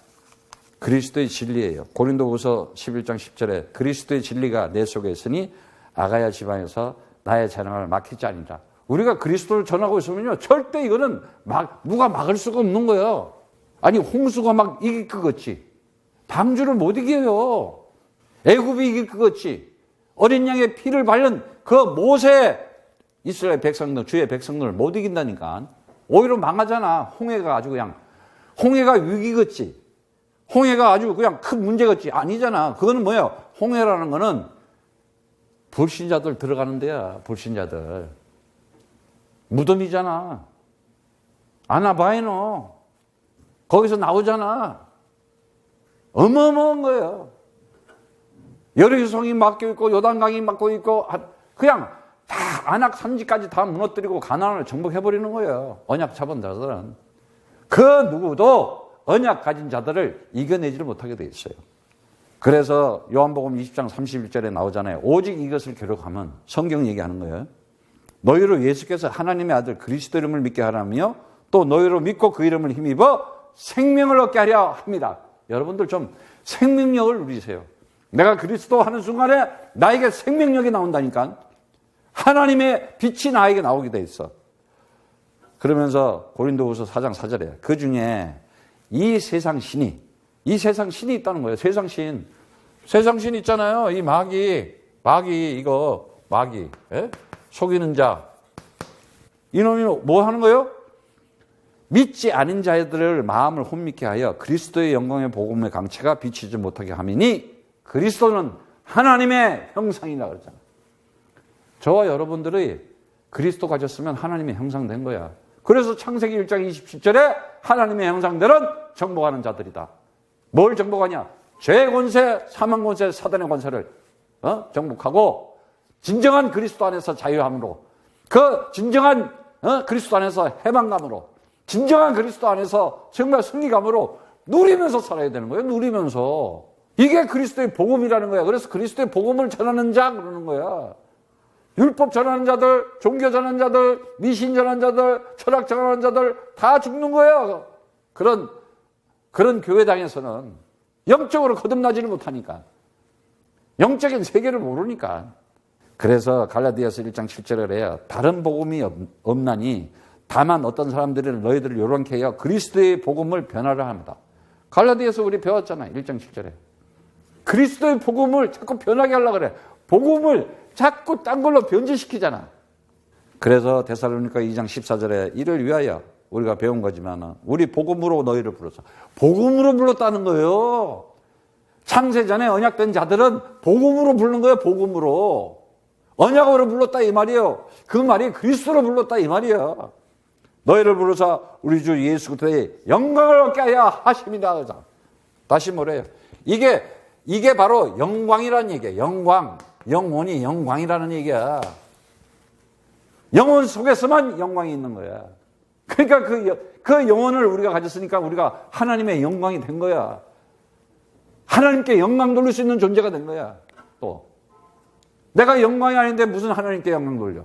그리스도의 진리예요. 고린도후서 11장 10절에 그리스도의 진리가 내 속에 있으니 아가야 지방에서 나의 자랑을 막히지 아니라. 우리가 그리스도를 전하고 있으면요, 절대 이거는 누가 막을 수가 없는 거예요. 아니 홍수가 막 이길 것 같지. 방주를 못 이겨요. 애굽이 이길 것 같지. 어린 양의 피를 바른 그 모세 이스라엘 백성들, 주의 백성들을 못 이긴다니까. 오히려 망하잖아. 홍해가 아주 그냥. 홍해가 위기겠지. 홍해가 아주 그냥 큰 문제겠지. 아니잖아. 그거는 뭐예요? 홍해라는 거는 불신자들 들어가는 데야. 불신자들. 무덤이잖아. 아나바이노. 거기서 나오잖아. 어마어마한 거예요. 여리고성이 막혀 있고 요단강이 막고 있고 그냥 다 안악 산지까지 다 무너뜨리고 가나안을 정복해버리는 거예요. 언약 잡은 자들은. 그 누구도 언약 가진 자들을 이겨내지를 못하게 돼 있어요. 그래서 요한복음 20장 31절에 나오잖아요. 오직 이것을 기록하면 성경 얘기하는 거예요. 너희로 예수께서 하나님의 아들 그리스도 이름을 믿게 하라며 또 너희로 믿고 그 이름을 힘입어 생명을 얻게 하려 합니다. 여러분들 좀 생명력을 누리세요. 내가 그리스도 하는 순간에 나에게 생명력이 나온다니까. 하나님의 빛이 나에게 나오게 돼 있어. 그러면서 고린도후서 4장 4절에 그 중에 이 세상 신이 있다는 거예요. 세상 신 있잖아요. 이 마귀, 예? 속이는 자. 이놈이 뭐 하는 거예요? 믿지 않은 자들을 마음을 혼미케 하여 그리스도의 영광의 복음의 강체가 비치지 못하게 함이니 그리스도는 하나님의 형상이라 그러잖아요. 저와 여러분들이 그리스도 가졌으면 하나님의 형상 된 거야. 그래서 창세기 1장 27절에 하나님의 형상들은 정복하는 자들이다. 뭘 정복하냐? 죄의 권세, 사망 권세, 사단의 권세를 정복하고 진정한 그리스도 안에서 자유함으로 그 진정한 그리스도 안에서 해방감으로 진정한 그리스도 안에서 정말 승리감으로 누리면서 살아야 되는 거예요. 누리면서. 이게 그리스도의 복음이라는 거야. 그래서 그리스도의 복음을 전하는 자 그러는 거야. 율법 전하는 자들, 종교 전하는 자들, 미신 전하는 자들, 철학 전하는 자들 다 죽는 거예요. 그런 교회당에서는 영적으로 거듭나지를 못하니까. 영적인 세계를 모르니까. 그래서 갈라디아서 1장 7절에 해요. 다른 복음이 없나니 다만 어떤 사람들은 너희들을 요란케 하여 그리스도의 복음을 변화를 합니다. 갈라디아서 우리 배웠잖아요. 1장 7절에. 그리스도의 복음을 자꾸 변하게 하려고 그래. 복음을 자꾸 딴 걸로 변질시키잖아. 그래서 데살로니가 2장 14절에 이를 위하여 우리가 배운 거지만 우리 복음으로 너희를 불렀어. 복음으로 불렀다는 거예요. 창세전에 언약된 자들은 복음으로 부르는 거예요. 복음으로. 언약으로 불렀다 이 말이에요. 그 말이 그리스도로 불렀다 이 말이에요. 너희를 부르사 우리 주 예수 그리스도의 영광을 얻게 하여 하십니다. 다시 뭐래요? 이게 바로 영광이라는 얘기야. 영광. 영혼이 영광이라는 얘기야. 영혼 속에서만 영광이 있는 거야. 그러니까 그 영혼을 우리가 가졌으니까 우리가 하나님의 영광이 된 거야. 하나님께 영광 돌릴 수 있는 존재가 된 거야. 또 내가 영광이 아닌데 무슨 하나님께 영광 돌려.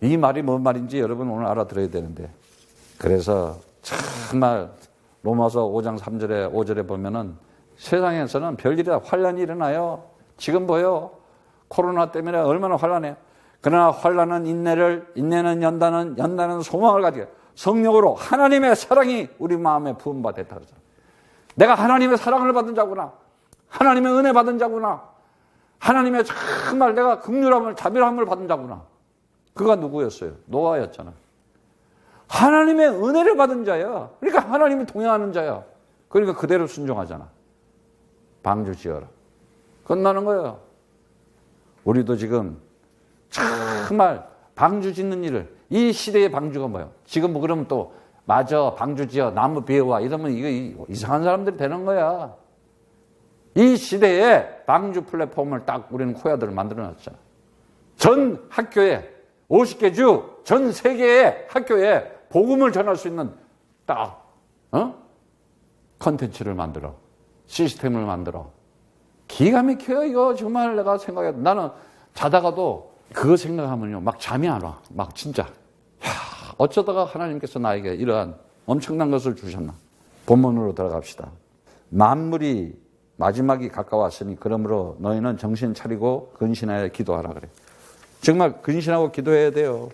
이 말이 뭔 말인지 여러분 오늘 알아들어야 되는데. 그래서 정말 로마서 5장 3절에 5절에 보면은 세상에서는 별일이다. 환란이 일어나요. 지금 보여. 코로나 때문에 얼마나 환란해요. 그러나 환란은 인내는 연단은 소망을 가지고 성령으로 하나님의 사랑이 우리 마음에 부음바 됐다 그러잖아. 내가 하나님의 사랑을 받은 자구나. 하나님의 은혜 받은 자구나. 하나님의 정말 내가 긍휼함을 자비함을 받은 자구나. 그가 누구였어요? 노아였잖아. 하나님의 은혜를 받은 자야. 그러니까 하나님이 동행하는 자야. 그러니까 그대로 순종하잖아. 방주 지어라. 끝나는 거예요. 우리도 지금 정말 방주 짓는 일을, 이 시대의 방주가 뭐예요? 지금 뭐 그러면 또 맞아 방주 지어 나무 베어와 이러면 이거 이상한 사람들이 되는 거야. 이 시대에 방주 플랫폼을 딱 우리는 코야들을 만들어놨잖아. 전 학교에 50개 주 전 세계의 학교에 복음을 전할 수 있는 딱 컨텐츠를 만들어, 시스템을 만들어. 기가 막혀요. 이거 정말 내가 생각해. 나는 자다가도 그거 생각하면요 막 잠이 안 와. 막 진짜 어쩌다가 하나님께서 나에게 이러한 엄청난 것을 주셨나. 본문으로 들어갑시다. 만물이 마지막이 가까웠으니 그러므로 너희는 정신 차리고 근신하여 기도하라 그래. 정말 근신하고 기도해야 돼요.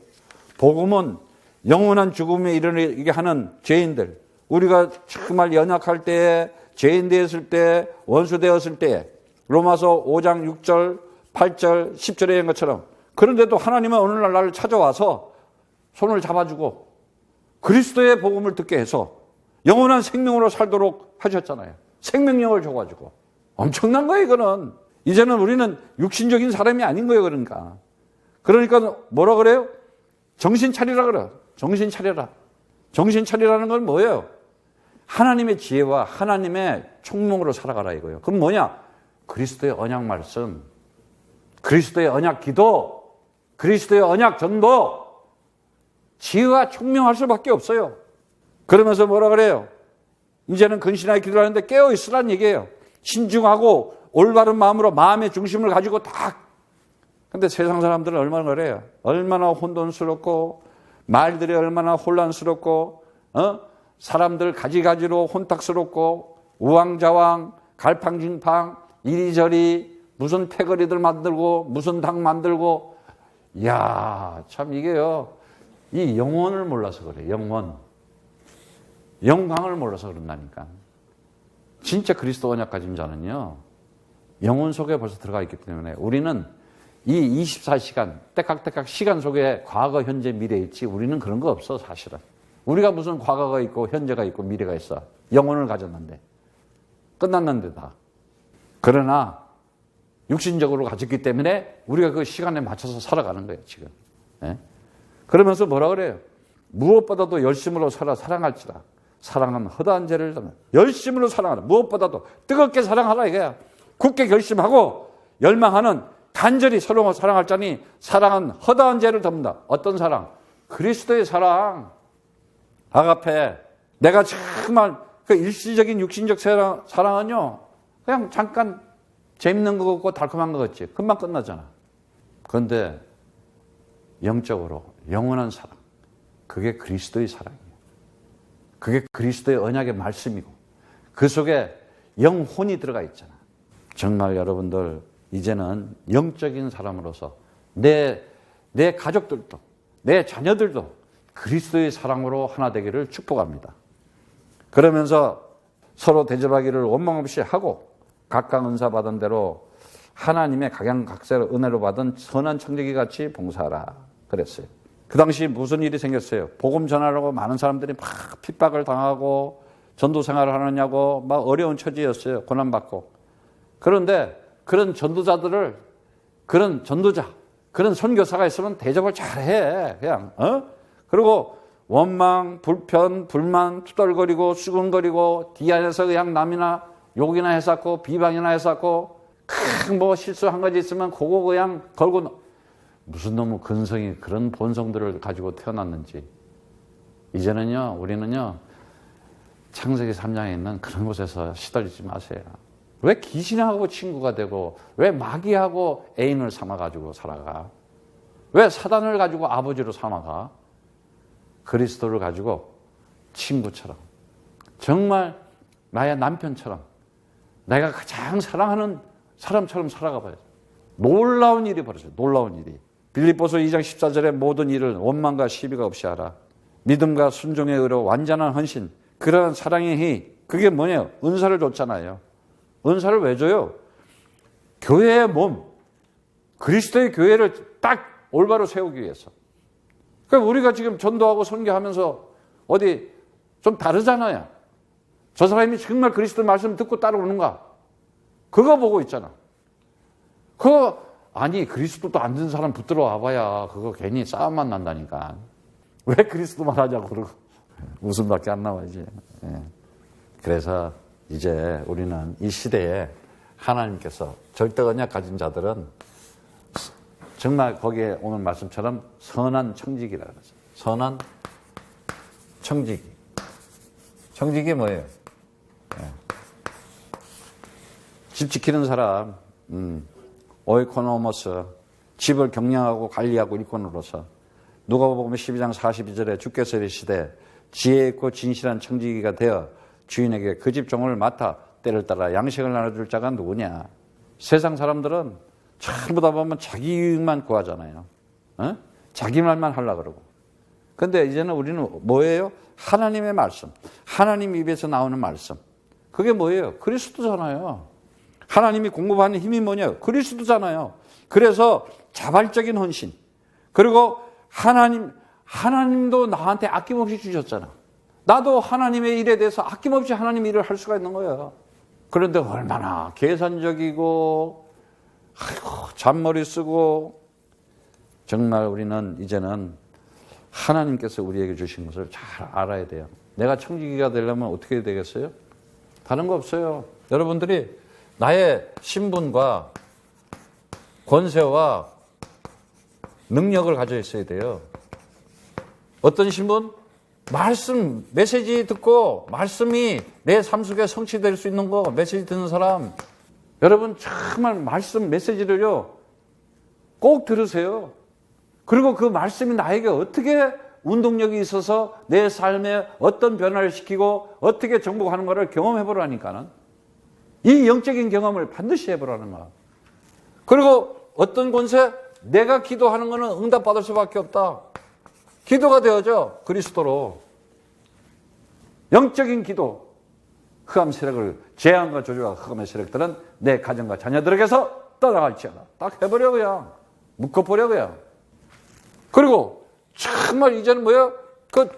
복음은 영원한 죽음에 이르게 하는 죄인들, 우리가 정말 연약할 때, 죄인 되었을 때, 원수 되었을 때, 로마서 5장 6절, 8절, 10절에 있는 것처럼, 그런데도 하나님은 어느 날 나를 찾아와서 손을 잡아주고 그리스도의 복음을 듣게 해서 영원한 생명으로 살도록 하셨잖아요. 생명력을 줘가지고. 엄청난 거예요, 이거는. 이제는 우리는 육신적인 사람이 아닌 거예요, 그러니까. 그러니까 뭐라 그래요? 정신 차리라 그래. 정신 차려라. 정신 차리라는 건 뭐예요? 하나님의 지혜와 하나님의 총명으로 살아가라 이거예요. 그럼 뭐냐? 그리스도의 언약 말씀, 그리스도의 언약 기도, 그리스도의 언약 전도, 지혜와 총명할 수밖에 없어요. 그러면서 뭐라 그래요? 이제는 근신하여 기도하는데 깨어 있으라는 얘기예요. 신중하고 올바른 마음으로 마음의 중심을 가지고 딱. 근데 세상 사람들은 얼마나 그래요? 얼마나 혼돈스럽고 말들이 얼마나 혼란스럽고 사람들 가지가지로 혼탁스럽고 우왕좌왕 갈팡질팡 이리저리 무슨 패거리들 만들고 무슨 당 만들고. 이야 참 이게요 이 영혼을 몰라서 그래. 영광을 몰라서 그런다니까. 진짜 그리스도 언약 가진 자는요 영혼 속에 벌써 들어가 있기 때문에 우리는 이 24시간 때깍때깍 시간 속에 과거 현재 미래 있지 우리는 그런 거 없어. 사실은 우리가 무슨 과거가 있고 현재가 있고 미래가 있어. 영혼을 가졌는데 끝났는데 다. 그러나 육신적으로 가졌기 때문에 우리가 그 시간에 맞춰서 살아가는 거예요 지금. 예? 그러면서 뭐라 그래요? 무엇보다도 열심으로 사랑할지라. 사랑은 허다한 죄를 열심으로 사랑하라. 무엇보다도 뜨겁게 사랑하라 이거야. 굳게 결심하고 열망하는 간절히 서로 사랑할 자니 사랑은 허다한 죄를 덮는다. 어떤 사랑? 그리스도의 사랑. 아가페. 내가 정말 그 일시적인 육신적 사랑은요 그냥 잠깐 재밌는 거 같고 달콤한 거 같지. 금방 끝나잖아. 그런데 영적으로 영원한 사랑, 그게 그리스도의 사랑이에요. 그게 그리스도의 언약의 말씀이고 그 속에 영혼이 들어가 있잖아. 정말 여러분들 이제는 영적인 사람으로서 내 가족들도 내 자녀들도 그리스도의 사랑으로 하나 되기를 축복합니다. 그러면서 서로 대접하기를 원망 없이 하고 각각 은사 받은 대로 하나님의 각양각색의 은혜로 받은 선한 청지기 같이 봉사하라 그랬어요. 그 당시 무슨 일이 생겼어요? 복음 전하려고 많은 사람들이 막 핍박을 당하고 전도 생활을 하느냐고 막 어려운 처지였어요. 고난받고. 그런데 그런 전도자들을 그런 선교사가 있으면 대접을 잘해. 그냥 그리고 원망, 불편, 불만, 투덜거리고 수근거리고 뒤 안에서 그냥 남이나 욕이나 했었고 비방이나 했었고 큰 뭐 실수 한 가지 있으면 그거 그냥 걸고 무슨 놈의 근성이 그런 본성들을 가지고 태어났는지. 이제는요, 우리는요, 창세기 3장에 있는 그런 곳에서 시달리지 마세요. 왜 귀신하고 친구가 되고, 왜 마귀하고 애인을 삼아가지고 살아가? 왜 사단을 가지고 아버지로 삼아가? 그리스도를 가지고 친구처럼, 정말 나의 남편처럼, 내가 가장 사랑하는 사람처럼 살아가 봐요. 놀라운 일이 벌어져요. 놀라운 일이. 빌립보서 2장 14절에 모든 일을 원망과 시비가 없이 하라. 믿음과 순종의 의로 완전한 헌신, 그러한 사랑의 힘, 그게 뭐냐요? 은사를 줬잖아요. 은사를 왜 줘요? 교회의 몸, 그리스도의 교회를 딱 올바로 세우기 위해서. 그러니까 우리가 지금 전도하고 선교하면서 어디 좀 다르잖아요. 저 사람이 정말 그리스도 말씀 듣고 따라오는가? 그거 보고 있잖아. 그거 아니 그리스도도 안 듣는 사람 붙들어 와봐야 그거 괜히 싸움만 난다니까. 왜 그리스도만 하자고 그러고 웃음밖에 안 나와야지. 예. 그래서 이제 우리는 이 시대에 하나님께서 절대 언약 가진 자들은 정말 거기에 오늘 말씀처럼 선한 청지기라고 그러죠. 선한 청지기. 청지기 뭐예요? 예. 집 지키는 사람, 오이코노모스, 집을 경영하고 관리하고 일꾼으로서 누가복음 12장 42절에 주께서 이르시되 지혜 있고 진실한 청지기가 되어 주인에게 그 집 종을 맡아 때를 따라 양식을 나눠줄 자가 누구냐. 세상 사람들은 전부 다 보면 자기 이익만 구하잖아요. 어? 자기 말만 하려고 그러고. 근데 이제는 우리는 뭐예요? 하나님의 말씀, 하나님 입에서 나오는 말씀. 그게 뭐예요? 그리스도잖아요. 하나님이 공급하는 힘이 뭐냐? 그리스도잖아요. 그래서 자발적인 헌신. 그리고 하나님도 나한테 아낌없이 주셨잖아. 나도 하나님의 일에 대해서 아낌없이 하나님 일을 할 수가 있는 거예요. 그런데 얼마나 계산적이고, 잔머리 쓰고, 정말 우리는 이제는 하나님께서 우리에게 주신 것을 잘 알아야 돼요. 내가 청지기가 되려면 어떻게 되겠어요? 다른 거 없어요. 여러분들이 나의 신분과 권세와 능력을 가져 있어야 돼요. 어떤 신분? 말씀, 메시지 듣고 말씀이 내 삶 속에 성취될 수 있는 거, 메시지 듣는 사람. 여러분 정말 말씀, 메시지를요 꼭 들으세요. 그리고 그 말씀이 나에게 어떻게 운동력이 있어서 내 삶에 어떤 변화를 시키고 어떻게 정복하는 것을 경험해 보라니까는. 이 영적인 경험을 반드시 해보라는 거야. 그리고 어떤 권세? 내가 기도하는 것은 응답받을 수밖에 없다. 기도가 되어져 그리스도로. 영적인 기도. 흑암 세력을, 재앙과 조주와 흑암의 세력들은 내 가정과 자녀들에게서 떠나갈지어다. 딱 해버려 그냥. 묶어버려 그냥. 그리고 정말 이제는 뭐야? 그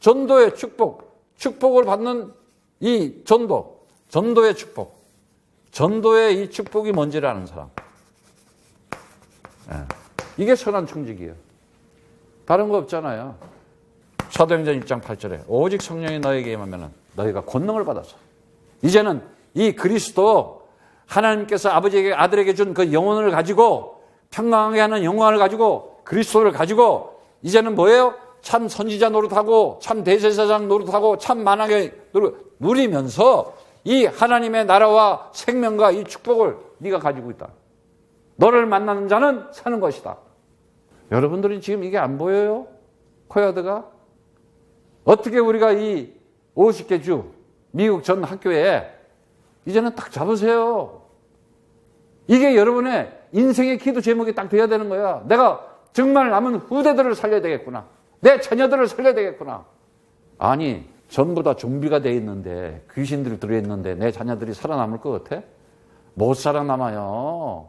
전도의 축복. 축복을 받는 이 전도의 축복. 전도의 이 축복이 뭔지를 아는 사람. 예. 이게 선한 청지기예요. 다른 거 없잖아요. 사도행전 1장 8절에 오직 성령이 너에게 임하면 너희가 권능을 받아서. 이제는 이 그리스도 하나님께서 아버지에게 아들에게 준 그 영혼을 가지고 평강하게 하는 영광을 가지고 그리스도를 가지고 이제는 뭐예요? 참 선지자 노릇하고 참 대제사장 노릇하고 참 만왕의 노릇 누리면서 이 하나님의 나라와 생명과 이 축복을 네가 가지고 있다. 너를 만나는 자는 사는 것이다. 여러분들은 지금 이게 안 보여요? 코야드가? 어떻게 우리가 이 50개 주 미국 전 학교에 이제는 딱 잡으세요. 이게 여러분의 인생의 기도 제목이 딱 돼야 되는 거야. 내가 정말 남은 후대들을 살려야 되겠구나. 내 자녀들을 살려야 되겠구나. 아니 전부 다 좀비가 돼 있는데 귀신들이 들어있는데 내 자녀들이 살아남을 것 같아? 못 살아남아요.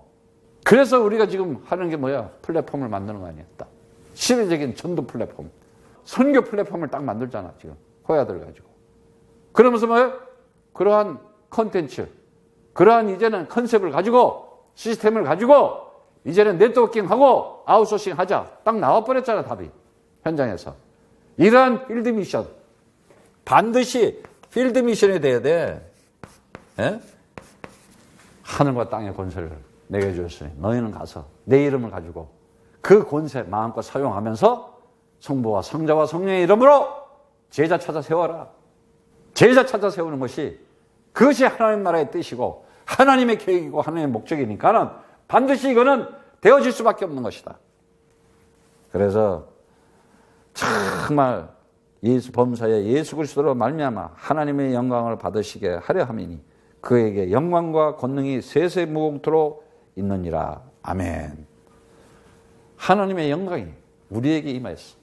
그래서 우리가 지금 하는 게 뭐야? 플랫폼을 만드는 거 아니야. 딱 시대적인 전도 플랫폼, 선교 플랫폼을 딱 만들잖아 지금 호야들 가지고. 그러면서 뭐예요? 그러한 컨텐츠, 그러한 이제는 컨셉을 가지고 시스템을 가지고 이제는 네트워킹하고 아웃소싱 하자. 딱 나와버렸잖아 답이 현장에서. 이러한 필드 미션, 반드시 필드 미션이 돼야 돼. 예? 하늘과 땅의 권세를 내게 주셨으니 너희는 가서 내 이름을 가지고 그 권세 마음껏 사용하면서 성부와 성자와 성령의 이름으로 제자 찾아 세워라. 제자 찾아 세우는 것이 그것이 하나님 나라의 뜻이고 하나님의 계획이고 하나님의 목적이니까는 반드시 이거는 되어질 수밖에 없는 것이다. 그래서 정말 예수 범사에 예수 그리스도로 말미암아 하나님의 영광을 받으시게 하려 함이니 그에게 영광과 권능이 세세무궁토록 있느니라. 아멘. 하나님의 영광이 우리에게 임하였어.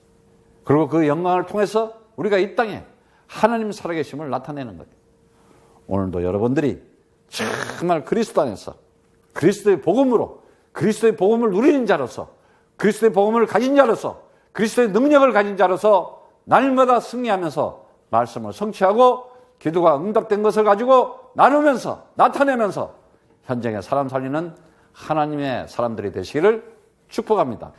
그리고 그 영광을 통해서 우리가 이 땅에 하나님 살아계심을 나타내는 거예요. 오늘도 여러분들이 정말 그리스도 안에서 그리스도의 복음으로 그리스도의 복음을 누리는 자로서 그리스도의 복음을 가진 자로서 그리스도의 능력을 가진 자로서 날마다 승리하면서 말씀을 성취하고 기도가 응답된 것을 가지고 나누면서 나타내면서 현장에 사람 살리는 하나님의 사람들이 되시기를 축복합니다.